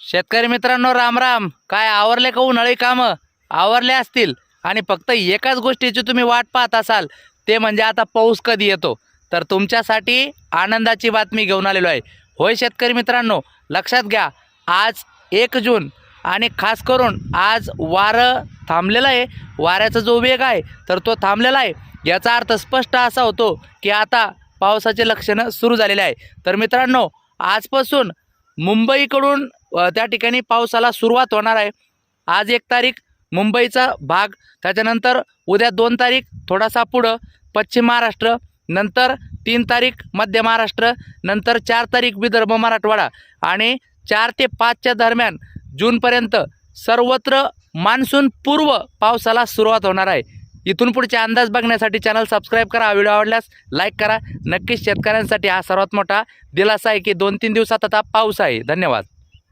शेतकरी मित्रांनो राम राम. काय आवरले का उन्हाळी कामं? आवरले असतील आणि फक्त एकाच गोष्टीची तुम्ही वाट पाहत असाल, ते म्हणजे आता पाऊस कधी येतो. तर तुमच्यासाठी आनंदाची बातमी घेऊन आलेलो आहे. होय शेतकरी मित्रांनो, लक्षात घ्या, आज 1 जून आणि खास करून आज वारं थांबलेलं आहे. वाऱ्याचा जो वेग आहे तर तो थांबलेला आहे. याचा अर्थ स्पष्ट असा होतो की आता पावसाचे लक्षणं सुरू झालेले आहे. तर मित्रांनो, आजपासून मुंबईकडून त्या ठिकाणी पावसाला सुरुवात होणार आहे. आज 1 तारीख मुंबईचा भाग, त्याच्यानंतर उद्या 2 तारीख थोडासा पुढं पश्चिम महाराष्ट्र, नंतर 3 तारीख मध्य महाराष्ट्र, नंतर 4 तारीख विदर्भ मराठवाडा आणि 4 ते 5च्या दरम्यान जूनपर्यंत सर्वत्र मान्सून पूर्व पावसाला सुरुवात होणार आहे. इथून पुढचे अंदाज बघण्यासाठी चॅनल सबस्क्राईब करा. व्हिडिओ आवडल्यास लाईक करा. नक्कीच शेतकऱ्यांसाठी हा सर्वात मोठा दिलासा आहे की 2-3 दिवसात आता पाऊस आहे. धन्यवाद.